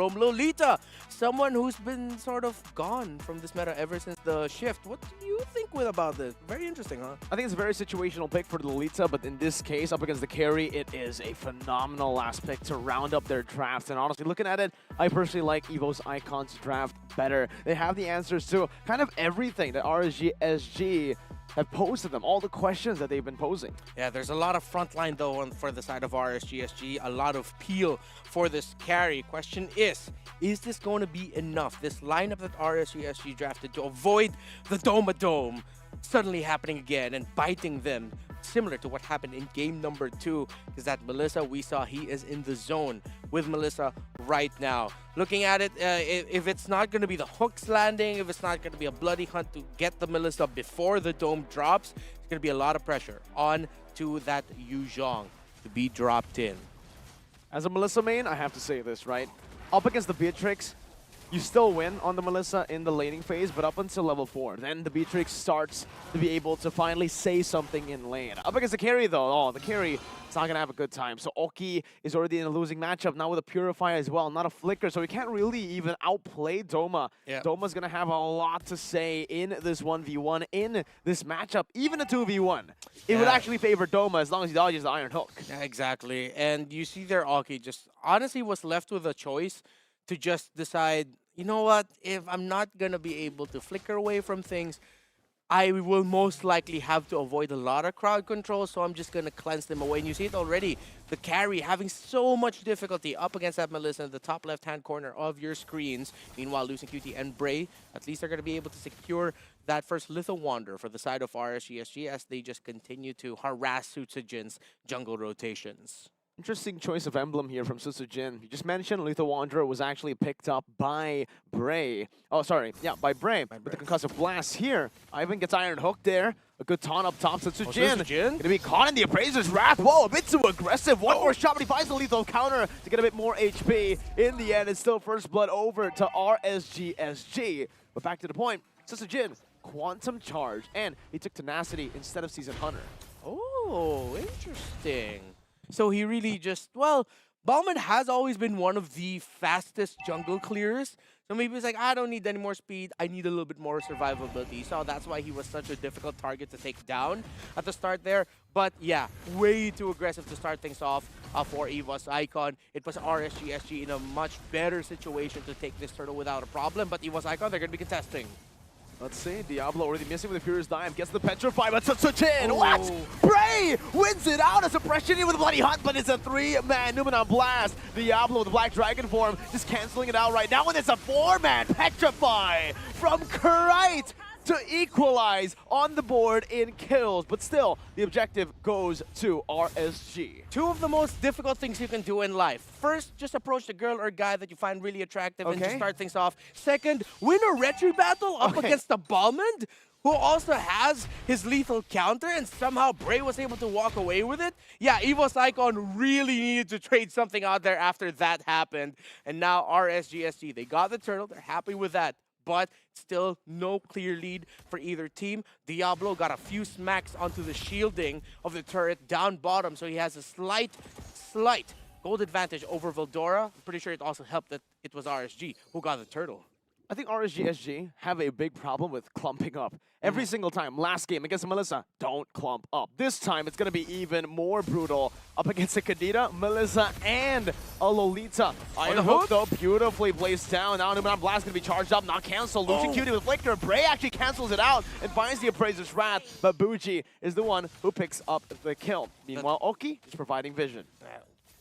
From Lolita, someone who's been sort of gone from this meta ever since the shift. What do you think about this? Very interesting, huh? I think it's a very situational pick for Lolita, but in this case, up against the carry, it is a phenomenal last pick to round up their draft. And honestly, looking at it, I personally like EVOS Icon's draft better. They have the answers to kind of everything that RSG SG have posed to them, all the questions that they've been posing. Yeah, there's a lot of frontline though for the side of RSGSG, a lot of peel for this carry. Question is this going to be enough? This lineup that RSGSG drafted to avoid the Dome suddenly happening again and biting them, similar to what happened in game number 2, because that Melissa, we saw he is in the zone with Melissa right now. Looking at it, if it's not going to be the hooks landing, if it's not going to be a bloody hunt to get the Melissa before the Dome drops, it's going to be a lot of pressure on to that Yu Zhong to be dropped in. As a Melissa main, I have to say this, right? Up against the Beatrix, you still win on the Melissa in the laning phase, but up until level 4, then the Beatrix starts to be able to finally say something in lane. Up against the carry though, the carry is not going to have a good time. So Oki is already in a losing matchup, now with a Purify as well, not a Flicker, so he can't really even outplay Doma. Yeah. Doma's going to have a lot to say in this 1v1, in this matchup, even a 2v1. It would actually favor Doma as long as he dodges the Iron Hook. Yeah, exactly. And you see there, Oki just honestly was left with a choice to just decide, you know what, if I'm not going to be able to flicker away from things, I will most likely have to avoid a lot of crowd control, so I'm just going to cleanse them away. And you see it already, the carry having so much difficulty up against that Melissa in the top left-hand corner of your screens. Meanwhile, losing QT and Bray, at least they're going to be able to secure that first Little Wander for the side of RSGSG as they just continue to harass Sutsujin's jungle rotations. Interesting choice of emblem here from Susujin. You just mentioned Lethal Wanderer was actually picked up by Bray. Oh, sorry. Yeah, by Bray. With the concussive blast here. Ivan gets Iron Hook there. A good taunt up top. Susujin going to be caught in the Appraiser's Wrath. Whoa, a bit too aggressive. One more shot, but he finds the lethal counter to get a bit more HP. In the end, it's still first blood over to RSGSG. But back to the point, Susujin, Quantum Charge, and he took Tenacity instead of Season Hunter. Oh, interesting. So he really just, well, Ballman has always been one of the fastest jungle clearers. So maybe he's like, I don't need any more speed. I need a little bit more survivability. So that's why he was such a difficult target to take down at the start there. But yeah, way too aggressive to start things off for EVOS Icon. It was RSGSG in a much better situation to take this turtle without a problem. But EVOS Icon, they're going to be contesting. Let's see, Diablo already missing with the Furious Dive, gets the Petrify, but Susujin, what? Bray wins it out as Oppression with a Bloody Hunt, but it's a 3-man Numenon Blast. Diablo with the Black Dragon form, just canceling it out right now, and it's a 4-man Petrify from Krait to equalize on the board in kills, but still, the objective goes to RSG. Two of the most difficult things you can do in life. First, just approach the girl or guy that you find really attractive and just start things off. Second, win a retry battle up against the Balmond, who also has his lethal counter, and somehow Bray was able to walk away with it. Yeah, EVOS Icon really needed to trade something out there after that happened. And now RSGSG, they got the turtle, they're happy with that. But still no clear lead for either team. Diablo got a few smacks onto the shielding of the turret down bottom, so he has a slight gold advantage over Veldora. I'm pretty sure it also helped that it was RSG who got the turtle. I think RSGSG have a big problem with clumping up. Every single time, last game against Melissa, don't clump up. This time, it's going to be even more brutal. Up against a Kadita, Melissa, and a Lolita. Iron Hook, though, beautifully placed down. Now Numenon Blast going to be charged up, not canceled. Losing QT with Flicker. Bray actually cancels it out and finds the Appraiser's Wrath, but Bougie is the one who picks up the kill. Meanwhile, Oki is providing vision.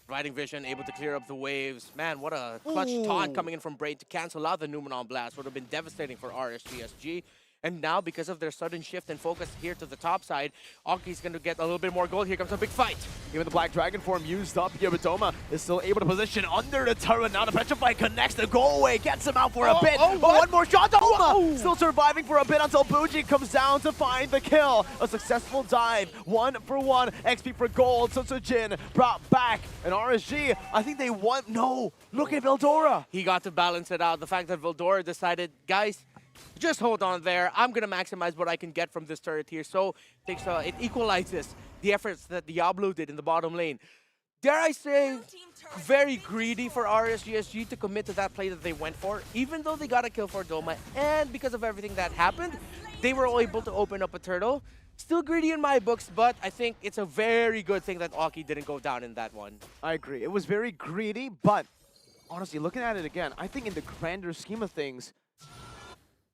Providing vision, able to clear up the waves. Man, what a clutch taunt coming in from Bray to cancel out the Numenon Blast. Would have been devastating for RSGSG. And now, because of their sudden shift and focus here to the top side, Oki's going to get a little bit more gold. Here comes a big fight. Even the Black Dragon form used up here, but Doma is still able to position under the turret. Now the Petrify connects the go away, gets him out for a bit. One more shot. Doma still surviving for a bit until Bougie comes down to find the kill. A successful dive, 1-for-1, XP for gold. Susujin brought back. And RSG, I think they won. No, look at Veldora. He got to balance it out. The fact that Veldora decided, guys, just hold on there. I'm going to maximize what I can get from this turret here. So it equalizes the efforts that Diablo did in the bottom lane. dare I say, very greedy for RSGSG to commit to that play that they went for, even though they got a kill for Doma, and because of everything that happened, they were able to open up a turtle. Still greedy in my books, but I think it's a very good thing that Aki didn't go down in that one. I agree. It was very greedy, but honestly, looking at it again, I think in the grander scheme of things,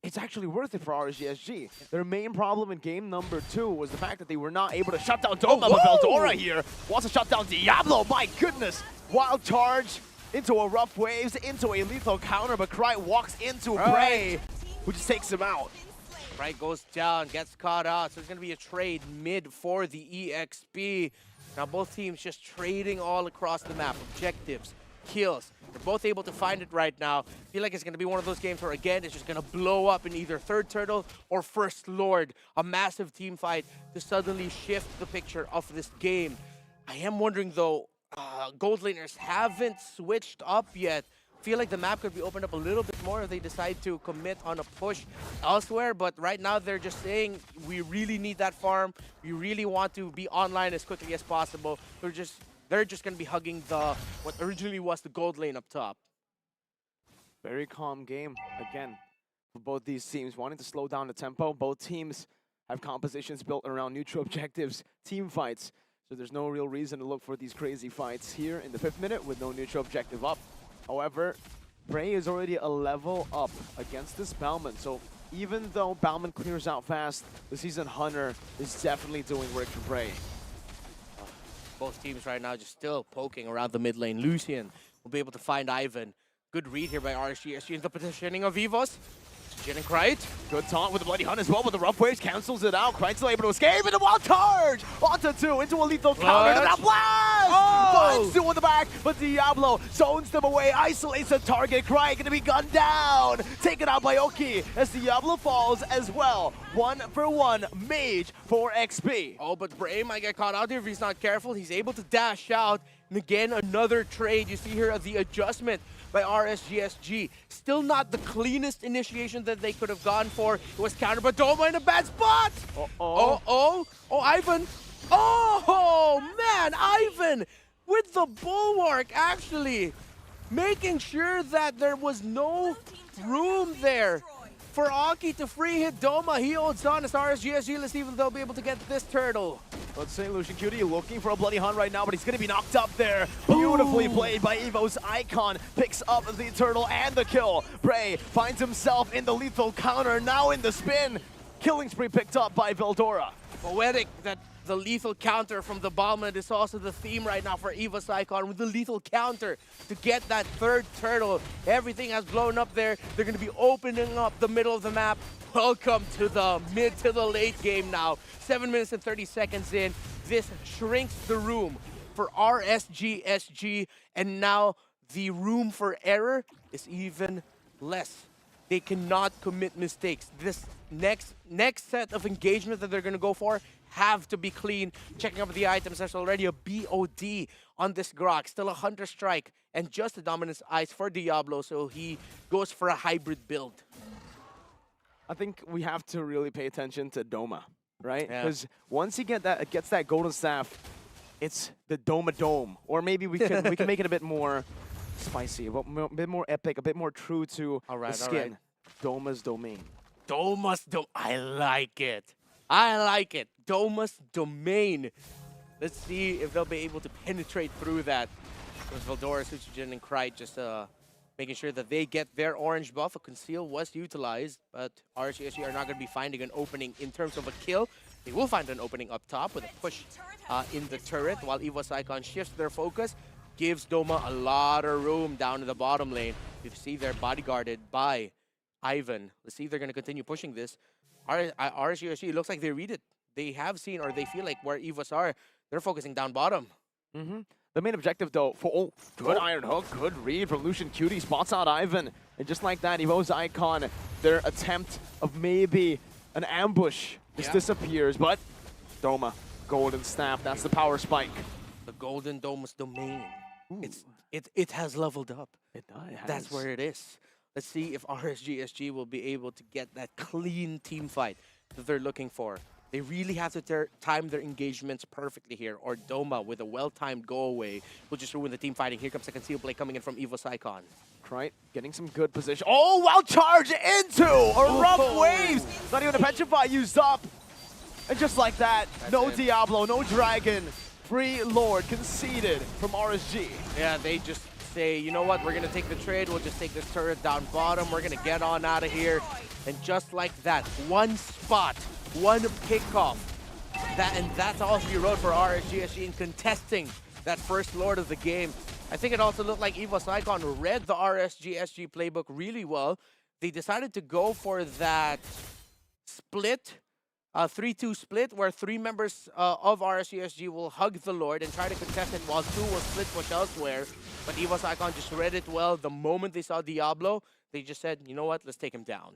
it's actually worth it for RSGSG. Their main problem in game number 2 was the fact that they were not able to shut down Doma, but Veldora here wants to shut down Diablo. My goodness! Wild charge into a rough waves, into a lethal counter, but Cry walks into Bray, who just takes him out. Bray goes down, gets caught out, so there's going to be a trade mid for the EXP. Now both teams just trading all across the map, objectives, kills. They're both able to find it right now. I feel like it's going to be one of those games where, again, it's just going to blow up in either third turtle or first lord. A massive team fight to suddenly shift the picture of this game. I am wondering, though, gold laners haven't switched up yet. I feel like the map could be opened up a little bit more if they decide to commit on a push elsewhere. But right now, they're just saying, we really need that farm. We really want to be online as quickly as possible. They're just going to be hugging what originally was the gold lane up top. Very calm game, again, for both these teams. Wanting to slow down the tempo. Both teams have compositions built around neutral objectives, team fights. So there's no real reason to look for these crazy fights here in the 5th minute with no neutral objective up. However, Bray is already a level up against this Bauman. So even though Bauman clears out fast, the Seasoned Hunter is definitely doing work for Bray. Both teams right now just still poking around the mid lane. Lucian will be able to find Ivan. Good read here by RSG in the positioning of EVOS. Jin and Krite. Good taunt with the Bloody Hunt as well, but the rough waves cancels it out. Krite's still able to escape, and a wild charge! Onto 2, into a lethal counter, and a blast! Finds 2 on the back, but Diablo zones them away, isolates the target. Krite gonna be gunned down! Taken out by Oki, as Diablo falls as well. 1-for-1 mage for XP. Oh, but Bray might get caught out here if he's not careful. He's able to dash out, and again, another trade. You see here the adjustment by RSGSG. Still not the cleanest initiation that they could have gone for. It was countered, but Doma in a bad spot! Oh, Ivan! Oh, man, Ivan with the bulwark, actually. Making sure that there was no room there for Aki to free hit Doma. He holds on as RSGSG. Let's see if they'll be able to get this turtle. Let's say Lucian Cutie looking for a Bloody Hunt right now, but he's going to be knocked up there. Beautifully played by EVOS. Icon picks up the turtle and the kill. Bray finds himself in the lethal counter, now in the spin. Killing spree picked up by Veldora. Poetic that the lethal counter from the Balmond is also the theme right now for EVOS Icon, with the lethal counter to get that third turtle. Everything has blown up there. They're going to be opening up the middle of the map. Welcome to the mid to the late game now. 7 minutes and 30 seconds in. This shrinks the room for RSGSG, and now the room for error is even less. They cannot commit mistakes. This next set of engagement that they're going to go for have to be clean. Checking up the items, there's already a BOD on this Grok. Still a Hunter Strike and just a Dominance Ice for Diablo, so he goes for a hybrid build. I think we have to really pay attention to Doma, right? Yeah. Because once he gets that golden staff, it's the Doma Dome. Or maybe we can make it a bit more spicy, a bit more epic, a bit more true to the skin. Doma's domain. Doma's domain. I like it. I like it. Doma's domain. Let's see if they'll be able to penetrate through that. There's Veldora, Suchijin, and Krite just making sure that they get their orange buff. A conceal was utilized, but RSG are not going to be finding an opening in terms of a kill. They will find an opening up top with a push in the turret, while EVOS Icon shifts their focus, gives Doma a lot of room down in the bottom lane. You see they're bodyguarded by Ivan. Let's see if they're going to continue pushing this. RSG looks like they read it. They have seen, or they feel like where EVOS are, they're focusing down bottom. The main objective, though, good Iron Hook, good read from Lucian Cutie, spots out Ivan. And just like that, EVOS Icon, their attempt of maybe an ambush just disappears. But Doma, golden staff, that's the power spike. The golden Doma's domain. It has leveled up. It does. That's where it is. Let's see if RSGSG will be able to get that clean team fight that they're looking for. They really have to time their engagements perfectly here, or Doma with a well-timed go-away will just ruin the team fighting. Here comes the conceal play coming in from EVOS Icon. Right, getting some good position. Oh, wow, charge into a rough waves. Not even a Petrify used up. And just like that, no Diablo, no Dragon. Free Lord conceded from RSG. Yeah, they just say, you know what, we're going to take the trade. We'll just take this turret down bottom. We're going to get on out of here. And just like that, one spot, one pickoff. And that's all she wrote for RSG in contesting that first Lord of the game. I think it also looked like EVOS Icon read the RSG playbook really well. They decided to go for that split, 3-2 split, where 3 members of RSG will hug the Lord and try to contest it, while 2 will split push elsewhere. But EVOS Icon just read it well. The moment they saw Diablo, they just said, you know what, let's take him down.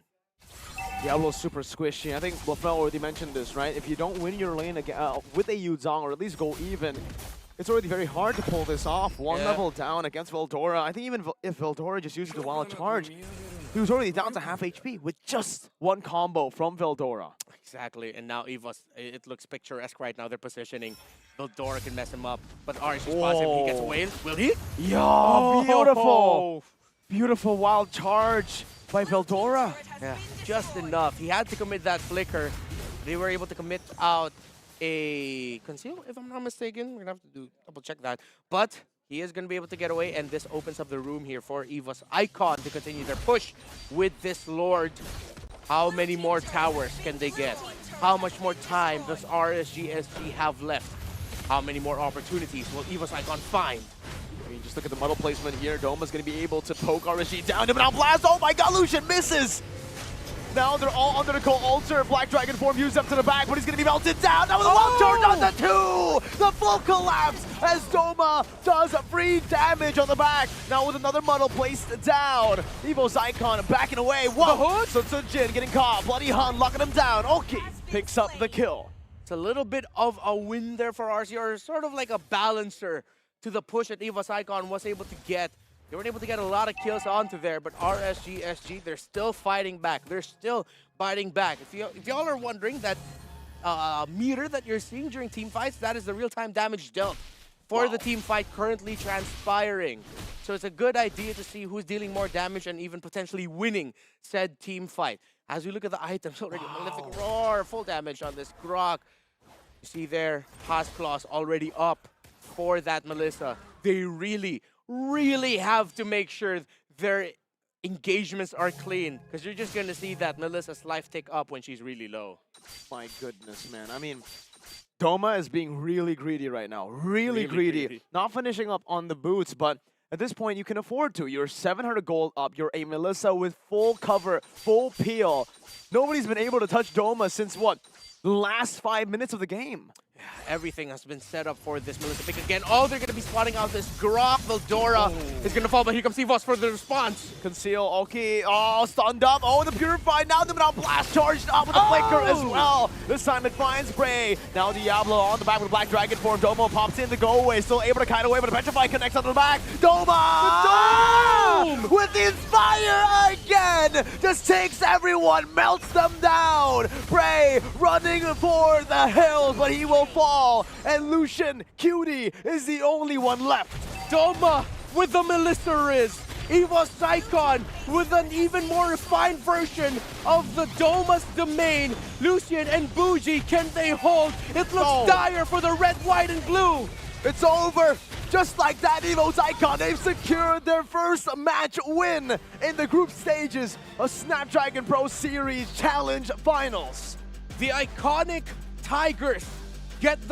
Diablo's super squishy. I think Lafel already mentioned this, right? If you don't win your lane with a Yuzong, or at least go even, it's already very hard to pull this off. One level down against Veldora. I think even if Veldora just uses the wild charge, he was already down to half HP with just one combo from Veldora. Exactly, and now EVOS, it looks picturesque right now. Their positioning, Veldora can mess him up, but RSG spots him. He gets away. Will he? Yeah, beautiful. Beautiful wild charge by Veldora. Yeah, just enough. He had to commit that flicker. They were able to commit out a conceal, if I'm not mistaken. We're gonna have to double check that. But he is gonna be able to get away, and this opens up the room here for EVOS Icon to continue their push with this Lord. How many more towers can they get? How much more time does RSG have left? How many more opportunities will EVOS Icon find? I mean, just look at the muddle placement here. Doma's going to be able to poke RSG down. But now Blast, oh my god, Lucian misses! Now they're all under the cold altar. Black Dragon form used up to the back, but he's going to be melted down. Now with a long charge on the 2! The full collapse as Doma does free damage on the back. Now with another muddle placed down. EVOS Icon backing away. Whoa! So Jin getting caught. Bloody Hun locking him down. Oki picks up the kill. It's a little bit of a win there for RSG, or sort of like a balancer to the push that EVOS Icon was able to get. They weren't able to get a lot of kills onto there, but RSG, they're still fighting back. They're still biting back. If y'all are wondering, that meter that you're seeing during team fights, that is the real-time damage dealt for the team fight currently transpiring. So it's a good idea to see who's dealing more damage and even potentially winning said team fight. As we look at the items already, Malefic Roar, full damage on this Grok. You see there, Past Claws already up for that Melissa. They really have to make sure their engagements are clean, because you're just going to see that Melissa's life tick up when she's really low. My goodness, man. I mean, Doma is being really greedy right now. Really greedy. Not finishing up on the boots, but at this point, you can afford to. You're 700 gold up. You're a Melissa with full cover, full peel. Nobody's been able to touch Doma since, what, the last 5 minutes of the game. Everything has been set up for this Melissa pick again. Oh, they're going to be spotting out this Grok. Veldora is going to fall, but here comes EVOS for the response. Conceal, okay. Oh, stunned up. Oh, the Purify. Now the Blast charged up with the Flicker as well. This time it finds Bray. Now Diablo on the back with Black Dragon form. Doma pops in the go away. Still able to kite away, but the Petrify connects on the back. Doma! With the Inspire again! Just takes everyone, melts them down. Bray running for the hills, but he will fall, and Lucian Cutie is the only one left. Doma with the Melissa Riz. EVOS Icon with an even more refined version of the Doma's domain. Lucian and Bougie, can they hold? It looks dire for the red, white, and blue. It's over. Just like that, EVOS Icon, they've secured their first match win in the group stages of Snapdragon Pro Series Challenge Finals. The iconic Tigers get the